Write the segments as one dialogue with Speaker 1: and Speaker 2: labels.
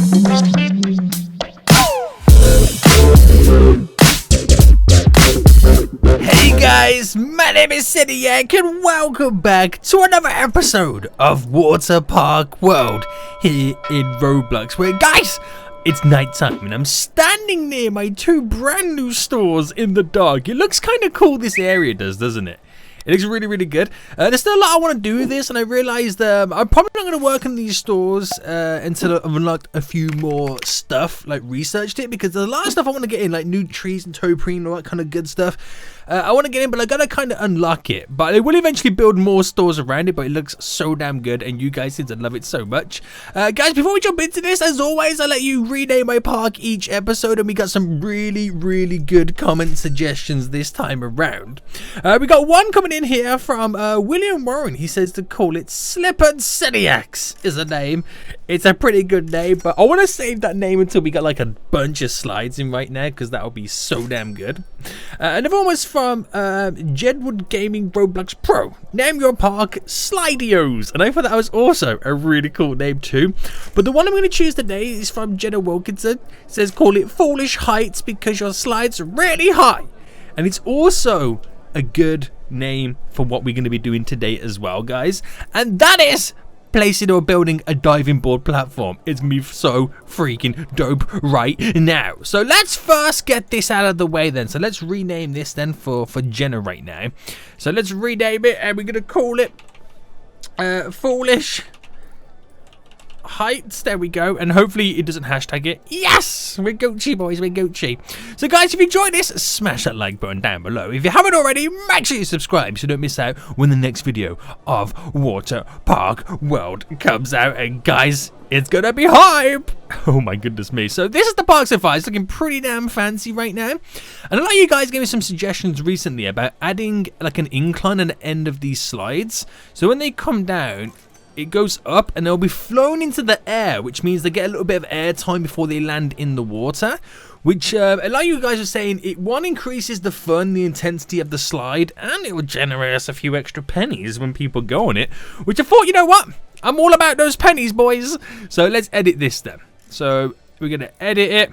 Speaker 1: Hey guys, my name is Seniac and welcome back to another episode of Water Park World here in Roblox, where guys, it's nighttime and I'm standing near my two brand new stores in the dark. It looks kind of cool, this area does, doesn't it? It looks really, really good. There's still a lot I want to do with this, and I realized I'm probably not going to work on these stores until I've unlocked a few more stuff, like researched it, because there's a lot of stuff I want to get in, like new trees and topiary and all that kind of good stuff. I want to get in, but I got to kind of unlock it. But I will eventually build more stores around it, but it looks so damn good, and you guys seem to love it so much. Guys, before we jump into this, as always, I let you rename my park each episode, and we got some really, really good comment suggestions this time around. We got one coming in here from William Warren. He says to call it Slippered Seniacs is a name. It's a pretty good name, but I want to save that name until we got like a bunch of slides in right now, because that would be so damn good. Another one was from Jedwood Gaming Roblox Pro. Name your park Slidios, and I thought that was also a really cool name too. But the one I'm going to choose today is from Jenna Wilkinson. It says call it Foolish Heights because your slides are really high, and it's also a good name for what we're going to be doing today as well, guys, and that is placing or building a diving board platform. It's me so freaking dope right now. So let's first get this out of the way then. So let's rename this then for Jenna right now. So let's rename it, and we're going to call it Foolish Heights. There we go, and hopefully it doesn't hashtag it. Yes, we're Gucci boys, we're Gucci. So guys, if you enjoyed this, smash that like button down below. If you haven't already, make sure you subscribe so you don't miss out when the next video of Water Park World comes out. And guys, it's gonna be hype. Oh my goodness me. So this is the park so far. It's looking pretty damn fancy right now, and a lot of you guys gave me some suggestions recently about adding like an incline at the end of these slides, so when they come down it goes up and they'll be flown into the air, which means they get a little bit of air time before they land in the water, which a lot of you guys are saying it one increases the fun, the intensity of the slide, and it will generate us a few extra pennies when people go on it, which I thought, you know what, I'm all about those pennies, boys. So let's edit this then. So we're gonna edit it,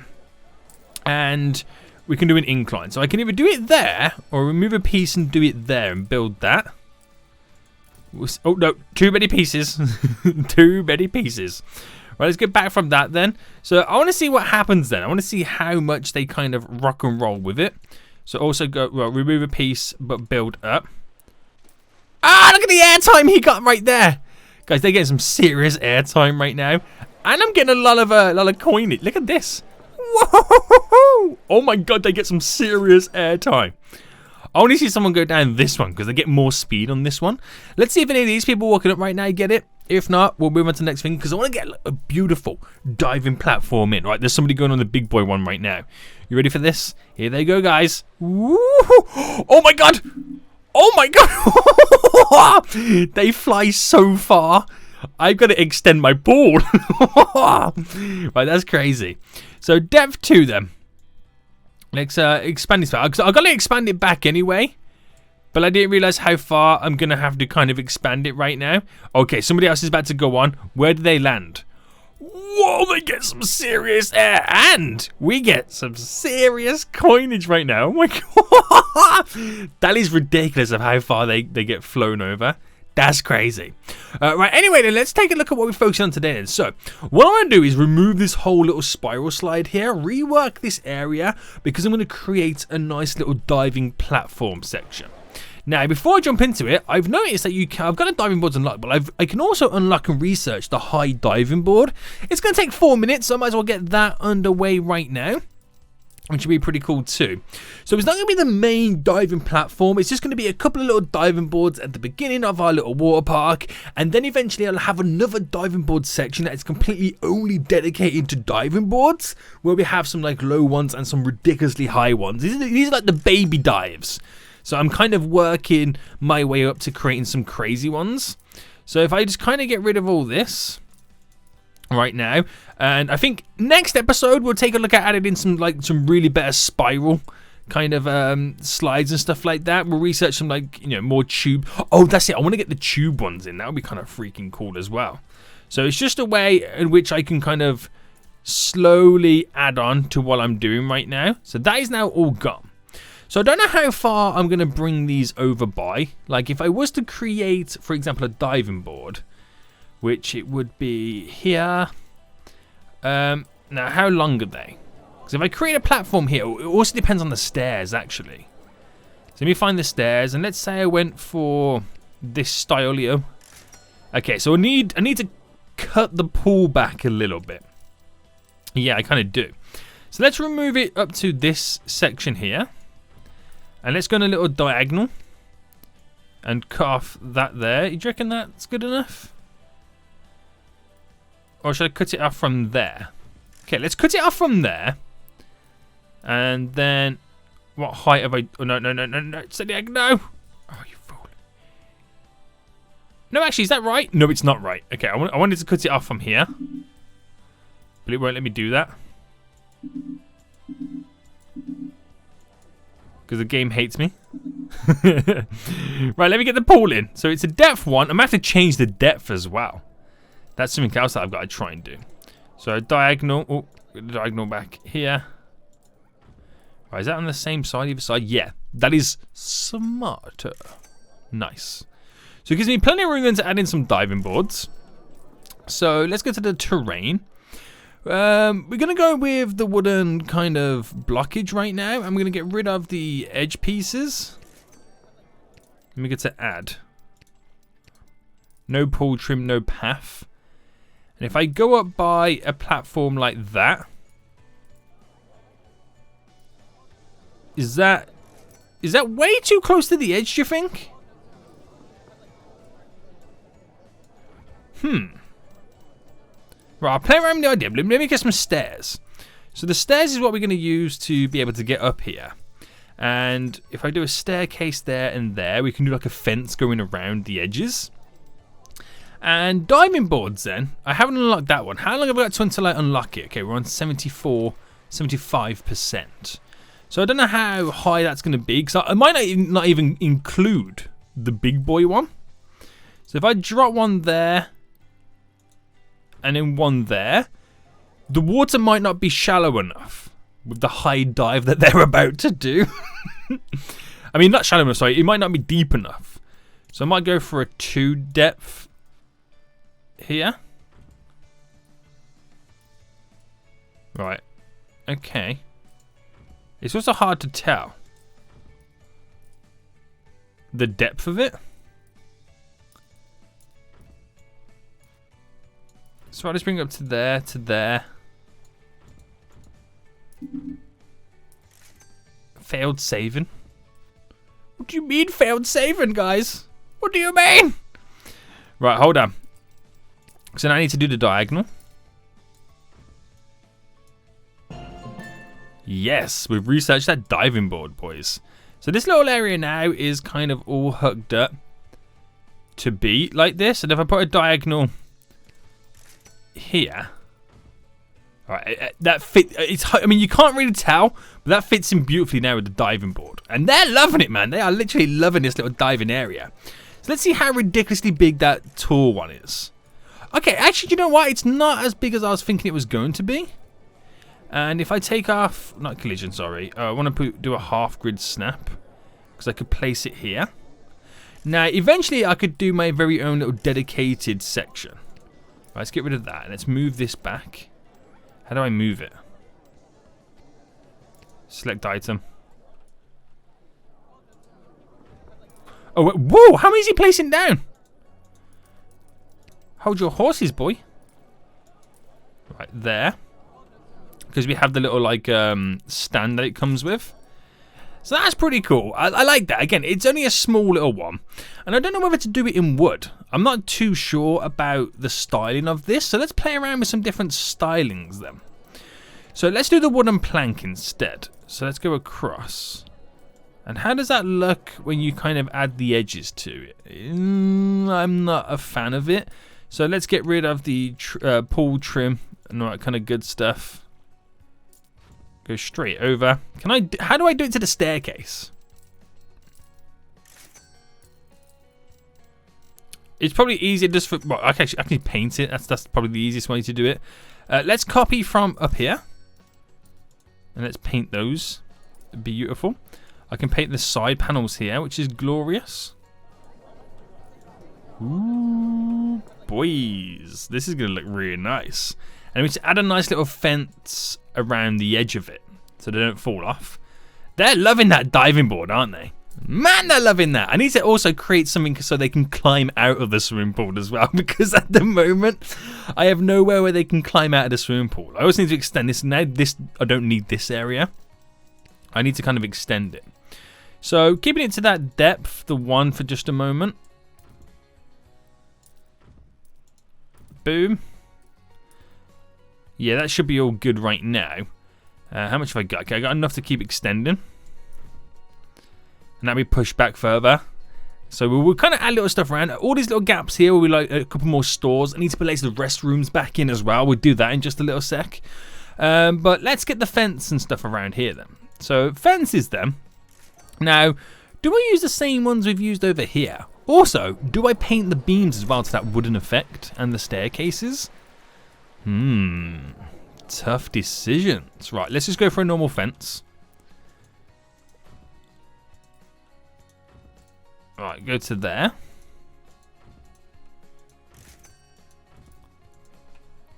Speaker 1: and we can do an incline. So I can either do it there or remove a piece and do it there and build that. Oh no, too many pieces. Too many pieces. Right, let's get back from that then. So I want to see what happens then. I want to see how much they kind of rock and roll with it. So also go, well, remove a piece but build up. Ah, look at the airtime he got right there. Guys, they're getting some serious airtime right now. And I'm getting a lot of coinage. Look at this. Whoa! Oh my god, they get some serious airtime. I want to see someone go down this one because they get more speed on this one. Let's see if any of these people walking up right now get it. If not, we'll move on to the next thing because I want to get a beautiful diving platform in. Right, there's somebody going on the big boy one right now. You ready for this? Here they go, guys. Woo! Oh my god! Oh my god! They fly so far. I've got to extend my board. Right, that's crazy. So depth 2 then. Let's expand this back. I've got to expand it back anyway, but I didn't realize how far I'm going to have to kind of expand it right now. Okay, somebody else is about to go on. Where do they land? Whoa, they get some serious air, and we get some serious coinage right now. Oh my god. That is ridiculous of how far they get flown over. That's crazy. Right, anyway, then let's take a look at what we're focusing on today then. So, what I want to do is remove this whole little spiral slide here, rework this area, because I'm going to create a nice little diving platform section. Now, before I jump into it, I've noticed that I've got a diving board unlocked, but I can also unlock and research the high diving board. It's going to take 4 minutes, so I might as well get that underway right now, which would be pretty cool too. So it's not going to be the main diving platform. It's just going to be a couple of little diving boards at the beginning of our little water park, and then eventually I'll have another diving board section that is completely only dedicated to diving boards, where we have some like low ones and some ridiculously high ones. These are like the baby dives. So I'm kind of working my way up to creating some crazy ones. So if I just kind of get rid of all this right now, and I think next episode we'll take a look at adding in some really better spiral kind of slides and stuff like that. We'll research some more tube. Oh, that's it. I want to get the tube ones in. That would be kind of freaking cool as well. So it's just a way in which I can kind of slowly add on to what I'm doing right now. So that is now all gone. So I don't know how far I'm going to bring these over by. Like if I was to create, for example, a diving board, which it would be here. Now, how long are they? Because if I create a platform here, it also depends on the stairs, actually. So let me find the stairs, and let's say I went for this style here. Okay, so I need to cut the pool back a little bit. Yeah, I kind of do. So let's remove it up to this section here. And let's go on a little diagonal and cut off that there. You reckon that's good enough? Or should I cut it off from there? Okay, let's cut it off from there. And then, what height have I... Oh, no. Seniac, no. Oh, you fool. No, actually, is that right? No, it's not right. Okay, I wanted to cut it off from here. But it won't let me do that. Because the game hates me. Right, let me get the pool in. So it's a depth one. I'm going to have to change the depth as well. That's something else that I've got to try and do. So diagonal. Oh, diagonal back here. Right, is that on the same side, either side? Yeah, that is smarter. Nice. So it gives me plenty of room then to add in some diving boards. So let's go to the terrain. We're going to go with the wooden kind of blockage right now. I'm going to get rid of the edge pieces. Let me get to add. No pole trim, no path. And if I go up by a platform like that, is that way too close to the edge, do you think? Right, I'll play around with the idea. Let me get some stairs. So the stairs is what we're going to use to be able to get up here. And if I do a staircase there and there, we can do like a fence going around the edges. And diving boards then. I haven't unlocked that one. How long have I got until I unlock it? Okay, we're on 75%. So I don't know how high that's going to be, because I might not even include the big boy one. So if I drop one there, and then one there, the water might not be shallow enough with the high dive that they're about to do. I mean, not shallow enough, sorry. It might not be deep enough. So I might go for a 2 depth here. Right. Okay. It's also hard to tell the depth of it. So I'll just bring it up to there, to there. Failed saving. What do you mean failed saving, guys? What do you mean? Right, hold on. So now I need to do the diagonal. Yes, we've researched that diving board, boys. So this little area now is kind of all hooked up to be like this. And if I put a diagonal here, all right, that fit. I mean, you can't really tell, but that fits in beautifully now with the diving board, and they're loving it, man. They are literally loving this little diving area. So let's see how ridiculously big that tall one is. Okay, actually, you know what? It's not as big as I was thinking it was going to be. And if I take off, not collision, sorry. I want to do a half grid snap because I could place it here. Now, eventually, I could do my very own little dedicated section. Right, let's get rid of that. Let's move this back. How do I move it? Select item. Oh, whoa! How many is he placing down? Hold your horses, boy. Right there. Because we have the little like stand that it comes with. So that's pretty cool. I like that. Again, it's only a small little one. And I don't know whether to do it in wood. I'm not too sure about the styling of this. So let's play around with some different stylings then. So let's do the wooden plank instead. So let's go across. And how does that look when you kind of add the edges to it? I'm not a fan of it. So let's get rid of the pool trim and all that kind of good stuff. Go straight over. How do I do it to the staircase? It's probably easier just for... Well, I can paint it. That's probably the easiest way to do it. Let's copy from up here. And let's paint those. Beautiful. I can paint the side panels here, which is glorious. Ooh, boys. This is going to look really nice. And we just add a nice little fence around the edge of it so they don't fall off. They're loving that diving board, aren't they? Man, they're loving that. I need to also create something so they can climb out of the swimming pool as well, because at the moment I have nowhere where they can climb out of the swimming pool. I also need to extend this. Now I don't need this area. I need to kind of extend it. So keeping it to that depth, the one for just a moment. Boom. Yeah, that should be all good right now. How much have I got? Okay, I got enough to keep extending. And now we push back further. So we'll kind of add little stuff around. All these little gaps here will be like a couple more stores. I need to place the restrooms back in as well. We'll do that in just a little sec. But let's get the fence and stuff around here then. So fences then. Now, do I use the same ones we've used over here? Also, do I paint the beams as well to that wooden effect and the staircases? Tough decisions. Right, let's just go for a normal fence. Right, go to there.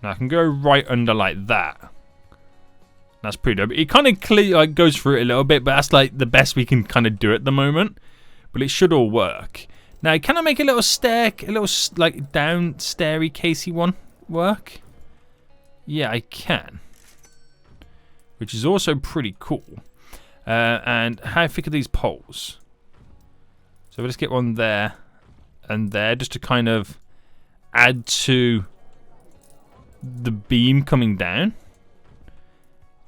Speaker 1: Now I can go right under like that. That's pretty dope. It kind of goes through it a little bit, but that's like the best we can kind of do at the moment. But it should all work. Now, can I make a little stair, a little like down stairy casey one work? Yeah, I can. Which is also pretty cool. And how thick are these poles? So we'll just get one there and there just to kind of add to the beam coming down.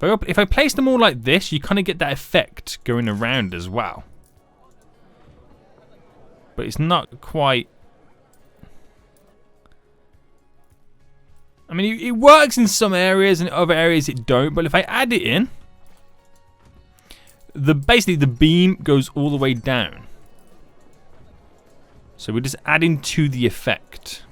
Speaker 1: If I place them all like this, you kind of get that effect going around as well. But it's not quite... I mean, it works in some areas and other areas it don't. But if I add it in, basically the beam goes all the way down. So we're just adding to the effect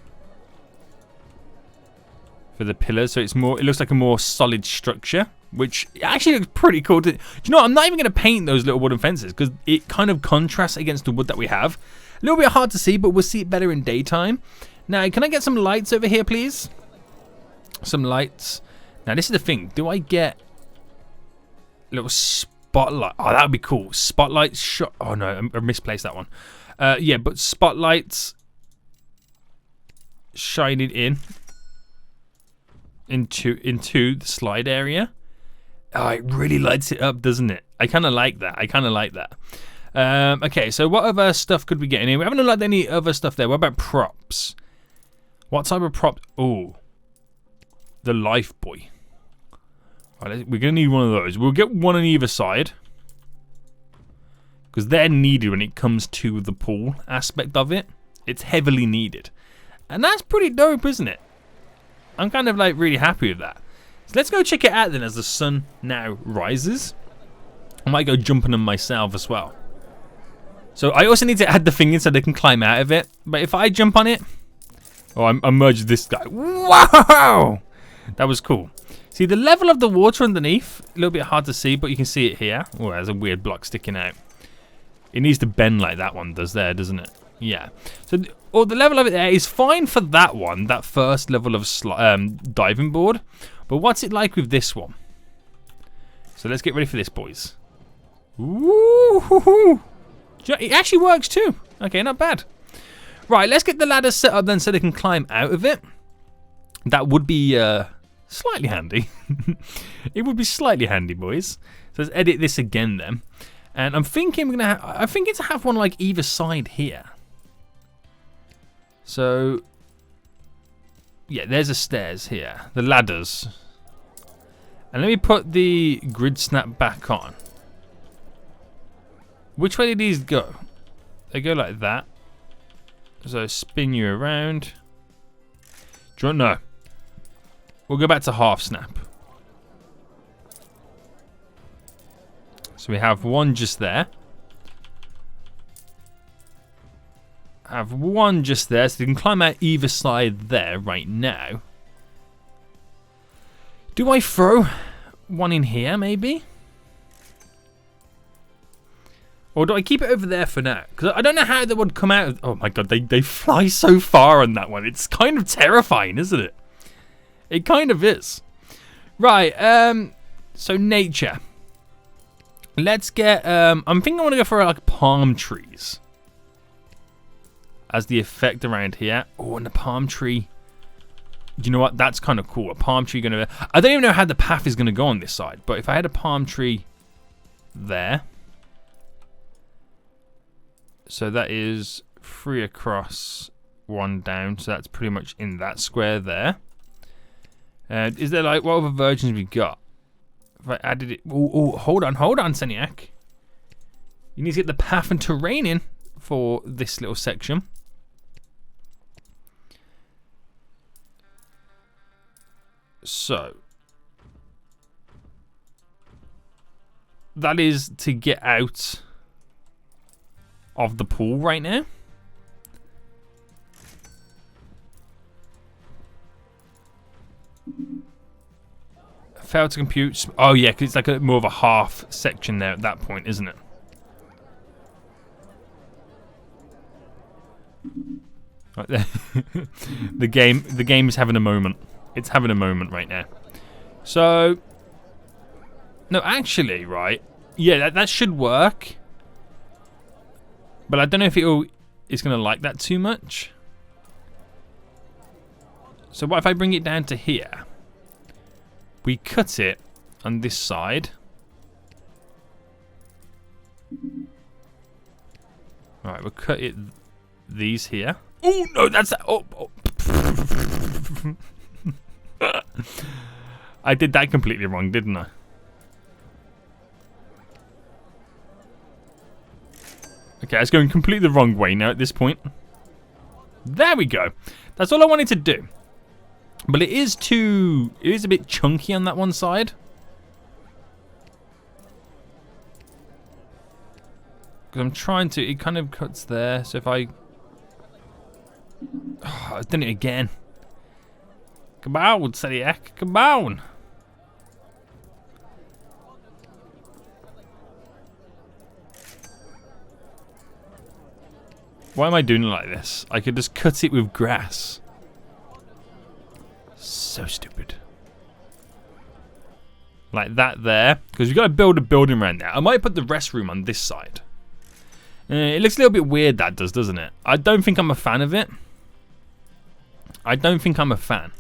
Speaker 1: for the pillars, so it's more. It looks like a more solid structure, which actually looks pretty cool. Do you know what? I'm not even going to paint those little wooden fences because it kind of contrasts against the wood that we have. A little bit hard to see, but we'll see it better in daytime. Now, can I get some lights over here, please? Some lights. Now, this is the thing. Do I get a little spotlight? Oh, that would be cool. Spotlight shot. Oh no, I misplaced that one. Yeah, but spotlights shining into the slide area. Oh, it really lights it up, doesn't it? I kind of like that. Okay, so what other stuff could we get in here? We haven't unlocked any other stuff there. What about props? What type of prop? Oh, the life buoy. Right, we're going to need one of those. We'll get one on either side, because they're needed when it comes to the pool aspect of it. It's heavily needed. And that's pretty dope, isn't it? I'm kind of like really happy with that. So let's go check it out then as the sun now rises. I might go jumping them myself as well. So I also need to add the thing in so they can climb out of it. But if I jump on it... Oh, I merged this guy. Wow! That was cool. See, the level of the water underneath, a little bit hard to see, but you can see it here. Oh, there's a weird block sticking out. It needs to bend like that one does there, doesn't it? Yeah. So the level of it there is fine for that one, that first level of diving board. But what's it like with this one? So let's get ready for this, boys. Ooh, it actually works too. Okay, not bad. Right, let's get the ladder set up then so they can climb out of it. That would be slightly handy. It would be slightly handy, boys. So let's edit this again then. And I'm thinking we're gonna I think it's to have one like either side here. So yeah, there's the stairs here, the ladders. And let me put the grid snap back on. Which way do these go? They go like that. So spin you around. Do you want? No. We'll go back to half snap. So we have one just there. have one just there, so they can climb out either side there right now. Do I throw one in here, maybe? Or do I keep it over there for now? Because I don't know how they would come out of... Oh my god, they fly so far on that one. It's kind of terrifying, isn't it? It kind of is. Right, so nature. Let's get... I'm thinking I want to go for like palm trees as the effect around here. Oh, and the palm tree. You know what? That's kind of cool. A palm tree gonna... I don't even know how the path is going to go on this side. But if I had a palm tree there... So that is 3 across, 1 down. So that's pretty much in that square there. Is there like, what other versions we got? If I added it... Oh, hold on, Seniac. You need to get the path and terrain in for this little section. So. That is to get out of the pool right now. Failed to compute. Oh yeah, because it's like more of a half section there at that point, isn't it? Right there. the game is having a moment. It's having a moment right now. So no, actually, right? Yeah, that should work. But I don't know if it's gonna like that too much. So what if I bring it down to here? We cut it on this side. Alright, we'll cut it these here. Oh no, that's oh. I did that completely wrong, didn't I? Okay, it's going completely the wrong way now at this point. There we go. That's all I wanted to do. But it is a bit chunky on that one side. Because I'm trying to, it kind of cuts there. So if I... Oh, I've done it again. Come on, Seniac, come on. Why am I doing it like this? I could just cut it with grass. So stupid. Like that there. Because we've got to build a building around there. I might put the restroom on this side. It looks a little bit weird, that does, doesn't it? I don't think I'm a fan of it. I don't think I'm a fan.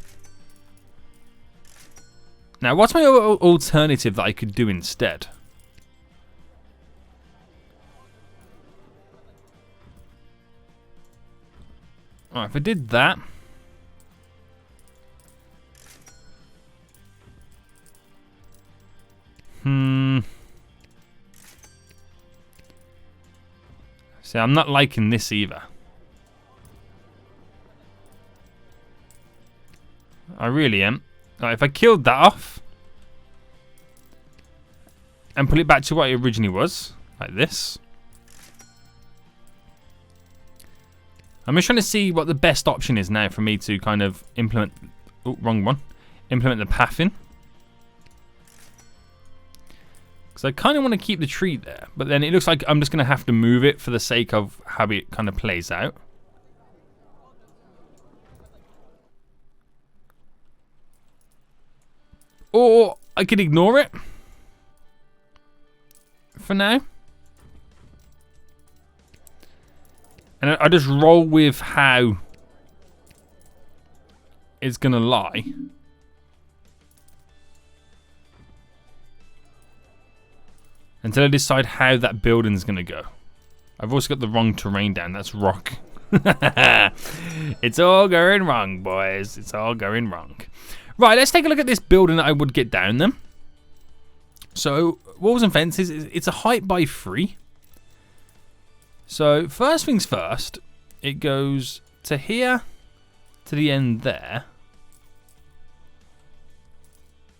Speaker 1: Now, what's my alternative that I could do instead? Alright, if I did that. See, I'm not liking this either. I really am. If I killed that off and put it back to what it originally was, like this. I'm just trying to see what the best option is now for me to kind of implement. Oh, wrong one. Implement the path in. Because I kind of want to keep the tree there, but then it looks like I'm just going to have to move it for the sake of how it kind of plays out. Or I could ignore it for now. And I just roll with how it's going to lie. Until I decide how that building's going to go. I've also got the wrong terrain down. That's rock. It's all going wrong, boys. It's all going wrong. Right, let's take a look at this building that I would get down then. So, walls and fences, it's a height by 3. So, first things first, it goes to here, to the end there.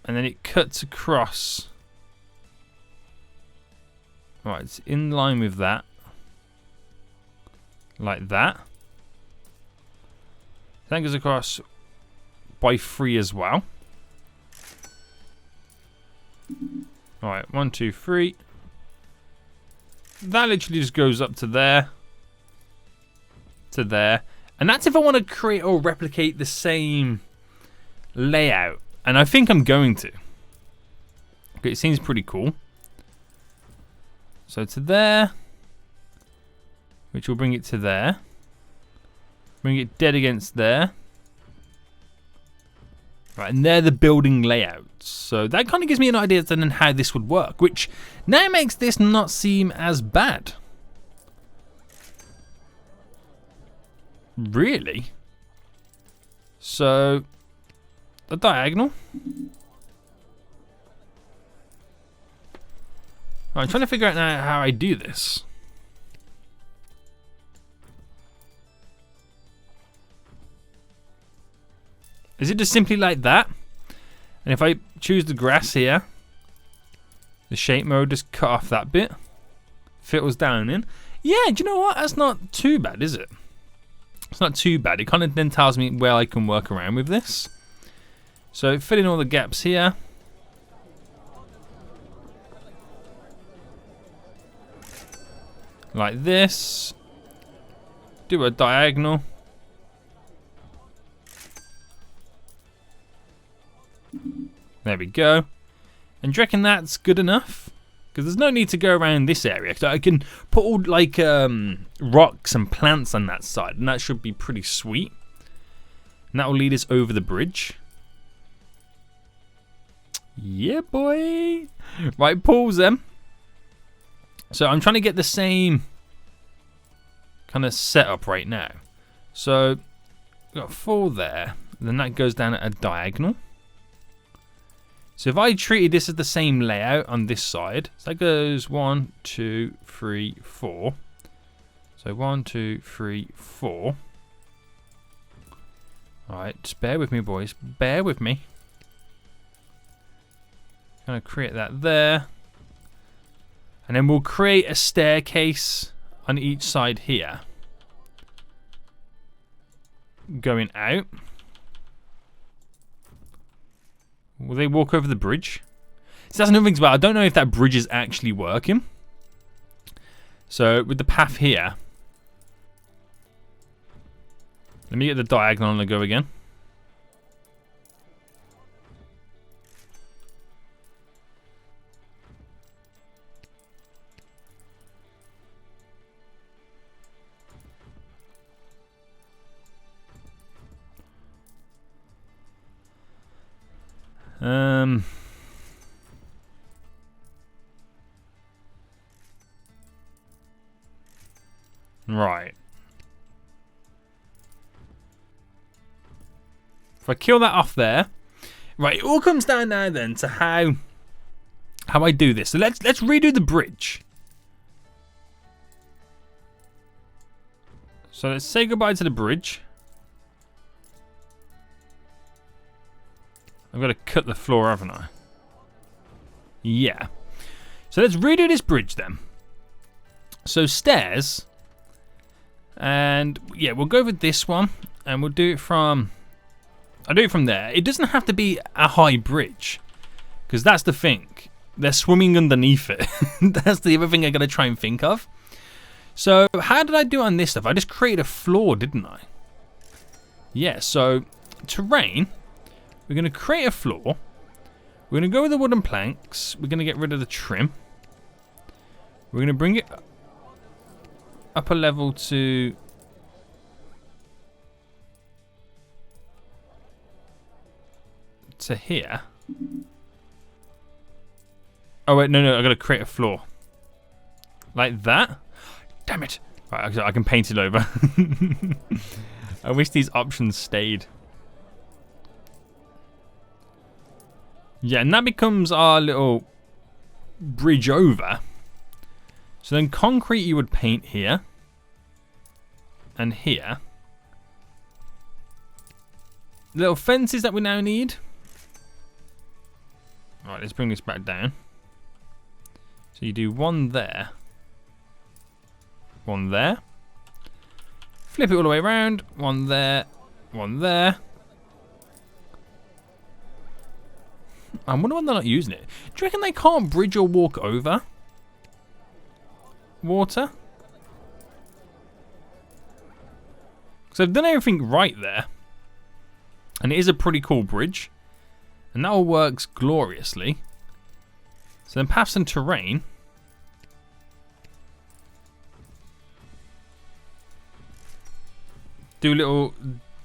Speaker 1: And then it cuts across. Right, it's in line with that. Like that. That goes across by 3 as well. Alright, 1, 2, 3. That literally just goes up to there. To there. And that's if I want to create or replicate the same layout. And I think I'm going to. Okay, it seems pretty cool. So to there. Which will bring it to there. Bring it dead against there. Right, and they're the building layouts. So that kind of gives me an idea then how this would work, which now makes this not seem as bad. Really? So, a diagonal. Right, I'm trying to figure out now how I do this. Is it just simply like that? And if I choose the grass here, the shape mode, just cut off that bit, filters down in. Yeah, do you know what? That's not too bad, is it? It's not too bad. It kind of then tells me where I can work around with this. So fill in all the gaps here. Like this. Do a diagonal. There we go. And do you reckon that's good enough? Because there's no need to go around this area. So I can put all like rocks and plants on that side, and that should be pretty sweet. And that will lead us over the bridge. Yeah, boy. Right, pause them. So I'm trying to get the same kind of setup right now. So we've got 4 there. Then that goes down at a diagonal. So if I treated this as the same layout on this side, so that goes 1, 2, 3, 4. So 1, 2, 3, 4. Alright, just bear with me, boys. Bear with me. Gonna create that there. And then we'll create a staircase on each side here. Going out. Will they walk over the bridge? So that's another thing as well. I don't know if that bridge is actually working. So with the path here. Let me get the diagonal and go again. Right. If I kill that off there, right, it all comes down now then to how I do this. So let's redo the bridge. So let's say goodbye to the bridge. I've got to cut the floor, haven't I? Yeah. So let's redo this bridge then. So stairs. And yeah, we'll go with this one. And we'll do it from... I'll do it from there. It doesn't have to be a high bridge. Because that's the thing. They're swimming underneath it. That's the other thing I got to try and think of. So how did I do on this stuff? I just created a floor, didn't I? Yeah, so terrain... We're going to create a floor. We're going to go with the wooden planks. We're going to get rid of the trim. We're going to bring it up a level to... here. Oh, wait, no, I've got to create a floor. Like that. Damn it. Right, I can paint it over. I wish these options stayed. Yeah, and that becomes our little bridge over. So then concrete you would paint here. And here. Little fences that we now need. Alright, let's bring this back down. So you do one there. One there. Flip it all the way around. One there. One there. I wonder why they're not using it. Do you reckon they can't bridge or walk over water? So they've done everything right there. And it is a pretty cool bridge. And that all works gloriously. So then paths and terrain. Do little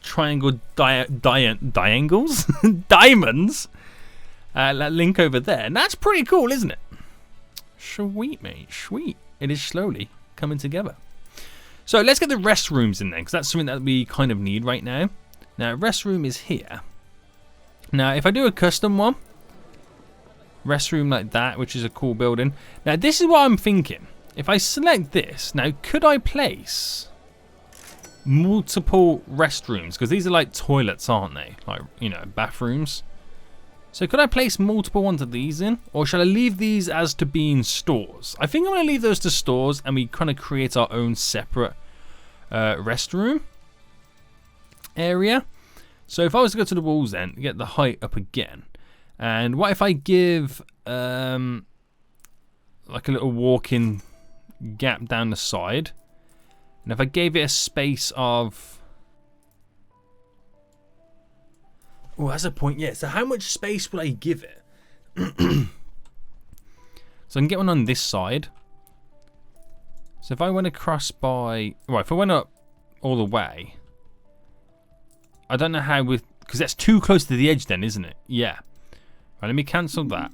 Speaker 1: triangle diangles? Diamonds. That link over there. And that's pretty cool, isn't it? Sweet, mate. Sweet. It is slowly coming together. So let's get the restrooms in there, because that's something that we kind of need right now. Now, restroom is here. Now, if I do a custom one, restroom like that, which is a cool building. Now, this is what I'm thinking. If I select this, now, could I place multiple restrooms? Because these are like toilets, aren't they? Like, you know, bathrooms. So could I place multiple ones of these in? Or shall I leave these as to being stores? I think I'm going to leave those to stores and we kind of create our own separate restroom area. So if I was to go to the walls then, get the height up again. And what if I give like a little walk-in gap down the side? And if I gave it a space of... Oh, that's a point, yeah. So how much space will I give it? So I can get one on this side. So if I went across by... Right, if I went up all the way... I don't know how with... Because that's too close to the edge then, isn't it? Yeah. Right, let me cancel that.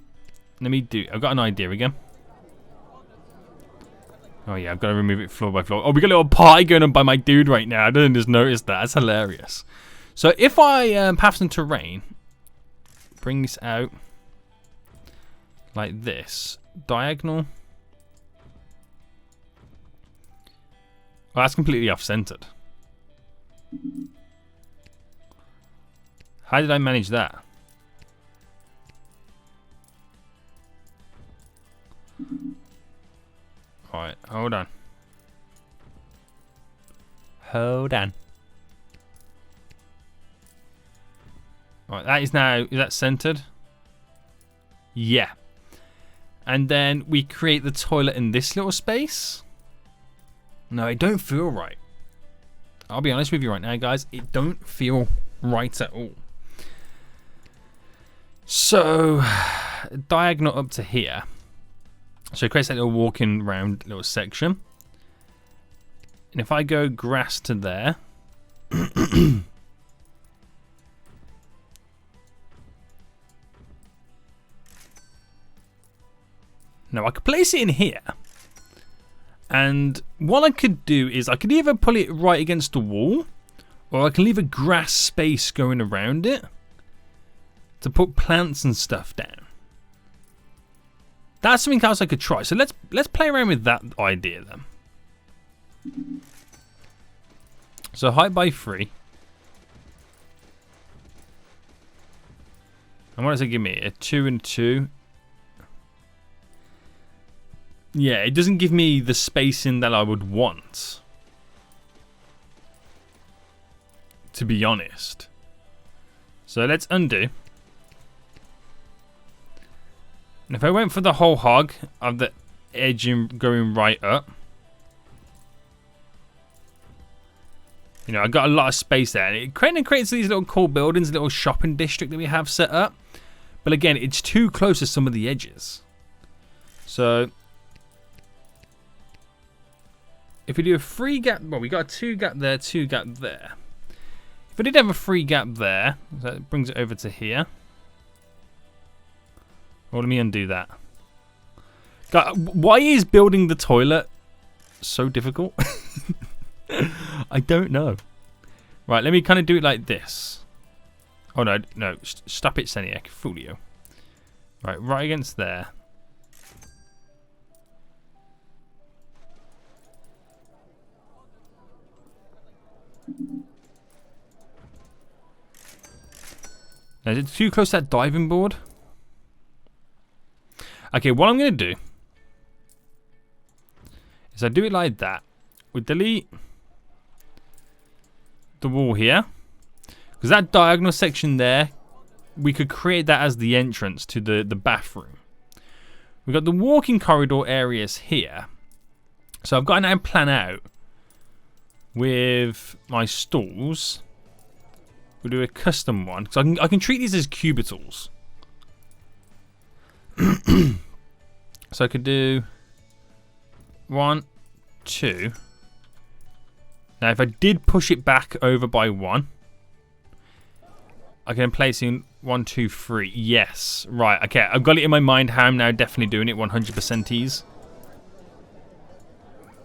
Speaker 1: Let me do... I've got an idea again. Oh yeah, I've got to remove it floor by floor. Oh, we got a little party going on by my dude right now. I didn't just notice that. That's hilarious. So if I paths and terrain, bring this out like this, diagonal. Oh, that's completely off-centered. How did I manage that? Alright, hold on. Hold on. Alright, that is now, is that centered? Yeah. And then we create the toilet in this little space. No, it don't feel right. I'll be honest with you right now, guys. It don't feel right at all. So, diagonal up to here. So it creates that little walking round little section. And if I go grass to there. Now I could place it in here. And what I could do is I could either pull it right against the wall, or I can leave a grass space going around it to put plants and stuff down. That's something else I could try. So let's play around with that idea then. So height by 3. And what does it give me? A 2 and 2. Yeah, it doesn't give me the spacing that I would want, to be honest. So let's undo. And if I went for the whole hog of the edge going right up, you know, I got a lot of space there. And it kind of creates these little cool buildings, little shopping district that we have set up. But again, it's too close to some of the edges. So if we do a 3 gap, well, we got a 2 gap there, 2 gap there. If I did have a 3 gap there, that brings it over to here. Well, let me undo that. God, why is building the toilet so difficult? I don't know. Right, let me kind of do it like this. Oh, no, no. Stop it, Seniac. Fool you. Right against there. Now, is it too close to that diving board? Okay, what I'm going to do is I do it like that. We delete the wall here. Because that diagonal section there, we could create that as the entrance to the bathroom. We've got the walking corridor areas here. So I've got to now plan out with my stalls. We'll do a custom one. So I can treat these as cubicles. So I could do 1, 2. Now if I did push it back over by 1, I can place in 1, 2, 3. Yes. Right. Okay. I've got it in my mind how I'm now definitely doing it 100% ease.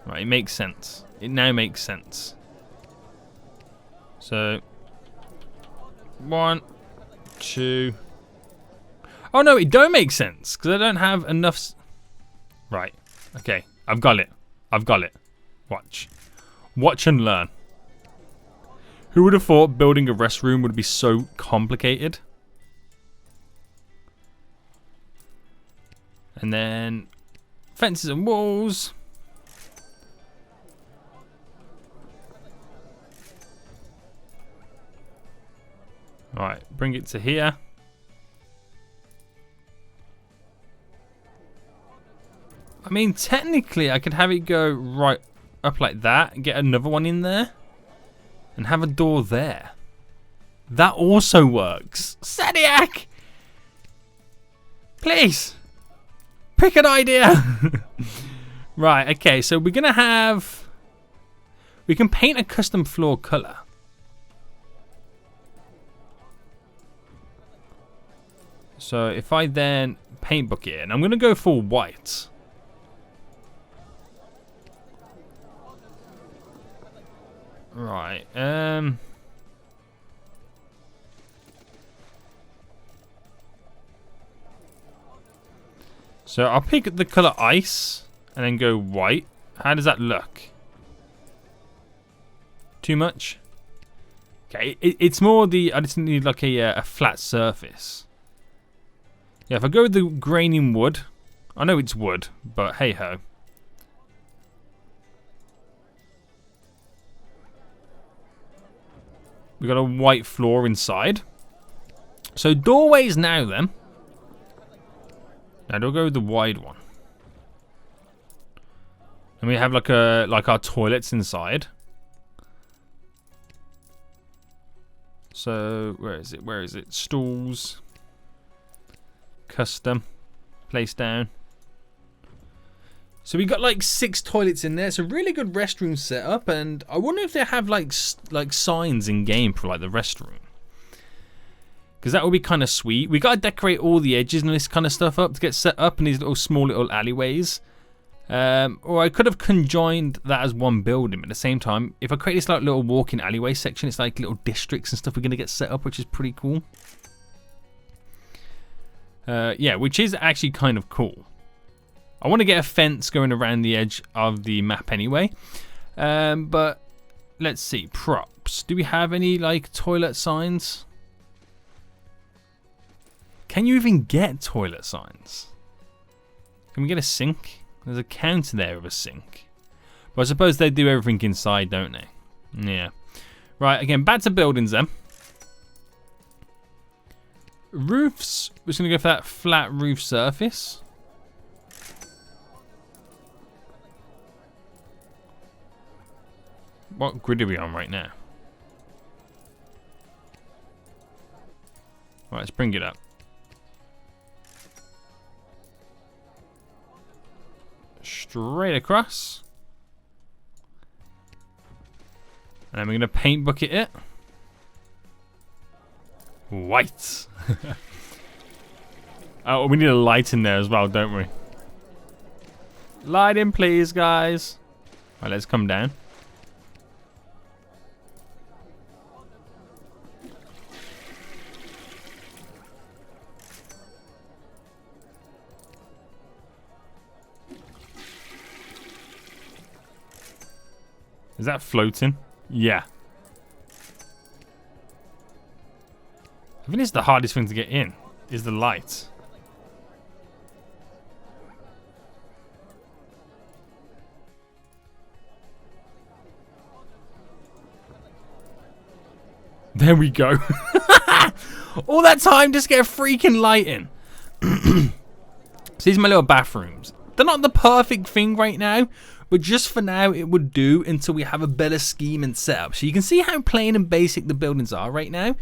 Speaker 1: Right. It makes sense. It now makes sense. So 1, 2. Oh no, it don't make sense because I don't have enough. Right. Okay. I've got it. I've got it. Watch. Watch and learn. Who would have thought building a restroom would be so complicated? And then fences and walls. Alright, bring it to here. I mean, technically, I could have it go right up like that and get another one in there. And have a door there. That also works. Seniac! Please! Pick an idea! Right, okay, so we're going to have... We can paint a custom floor colour. So if I then paint bucket it, and I'm going to go for white. Right, so I'll pick the colour ice and then go white. How does that look? Too much? Okay, it's more the, I just need like a flat surface. Yeah, if I go with the grain in wood, I know it's wood, but hey ho. We've got a white floor inside. So doorways now then. Now we'll go with the wide one. And we have like our toilets inside. So where is it? Where is it? Stalls. Custom. Place down. So we got like 6 toilets in there. It's a really good restroom setup, and I wonder if they have like signs in game for like the restroom, because that would be kind of sweet. We got to decorate all the edges and this kind of stuff up to get set up in these little small little alleyways. Or I could have conjoined that as one building, but at the same time, if I create this like little walk-in alleyway section, it's like little districts and stuff we're gonna get set up, which is pretty cool. Yeah, which is actually kind of cool. I want to get a fence going around the edge of the map anyway. But let's see. Props. Do we have any like toilet signs? Can you even get toilet signs? Can we get a sink? There's a counter there of a sink. But I suppose they do everything inside, don't they? Yeah. Right, again, back to buildings then. Roofs. We're just going to go for that flat roof surface. What grid are we on right now? Right, let's bring it up. Straight across. And then we're going to paint bucket it. White. Oh, we need a light in there as well, don't we? Light in, please, guys. All right, let's come down. Is that floating? Yeah. I think it's the hardest thing to get in, is the light. There we go. All that time just get a freaking light in. So these are my little bathrooms. They're not the perfect thing right now, but just for now it would do until we have a better scheme and setup. So you can see how plain and basic the buildings are right now,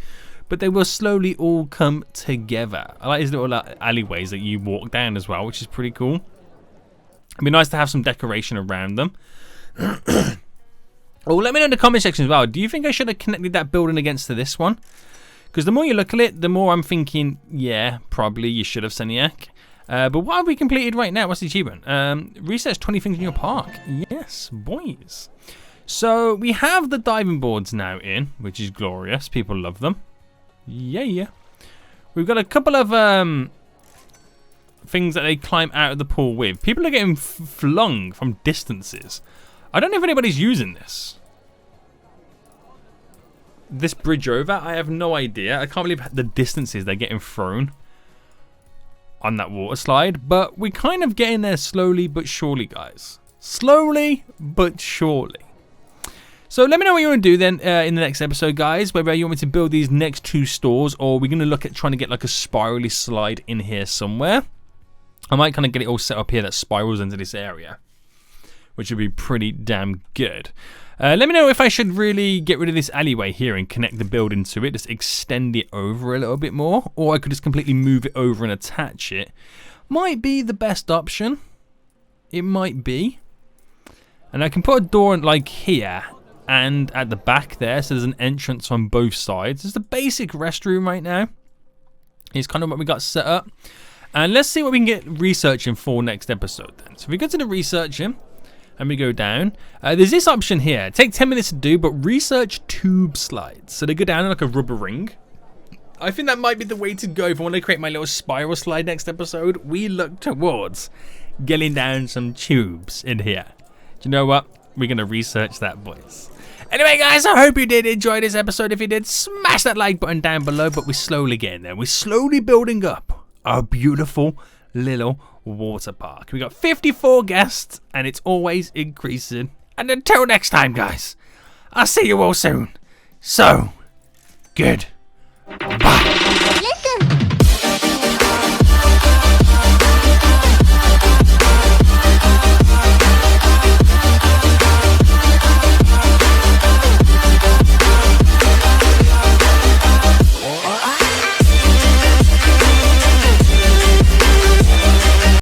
Speaker 1: but they will slowly all come together. I like these little alleyways that you walk down as well, which is pretty cool. It'd be nice to have some decoration around them. Oh, let me know in the comment section as well. Do you think I should have connected that building against to this one? Because the more you look at it, the more I'm thinking, yeah, probably you should have, Seniac. But what have we completed right now? What's the achievement? Research 20 things in your park. Yes, boys. So we have the diving boards now in, which is glorious. People love them. Yeah. We've got a couple of things that they climb out of the pool with. People are getting flung from distances. I don't know if anybody's using this. This bridge over, I have no idea. I can't believe the distances they're getting thrown on that water slide, but we're kind of getting there slowly but surely, guys. Slowly but surely. So let me know what you want to do then in the next episode, guys. Whether you want me to build these next 2 stores, or we're going to look at trying to get like a spirally slide in here somewhere. I might kind of get it all set up here that spirals into this area, which would be pretty damn good. Let me know if I should really get rid of this alleyway here and connect the building to it. Just extend it over a little bit more. Or I could just completely move it over and attach it. Might be the best option. It might be. And I can put a door like here and at the back there. So there's an entrance on both sides. It's the basic restroom right now. It's kind of what we got set up. And let's see what we can get researching for next episode then. So if we go to the researching. And we go down. There's this option here. Take 10 minutes to do, but research tube slides. So they go down in like a rubber ring. I think that might be the way to go if I want to create my little spiral slide next episode. We look towards getting down some tubes in here. Do you know what? We're going to research that, boys. Anyway, guys, I hope you did enjoy this episode. If you did, smash that like button down below. But we're slowly getting there. We're slowly building up our beautiful little water park. We got 54 guests and it's always increasing. And until next time, guys, I'll see you all soon. So, good. Bye.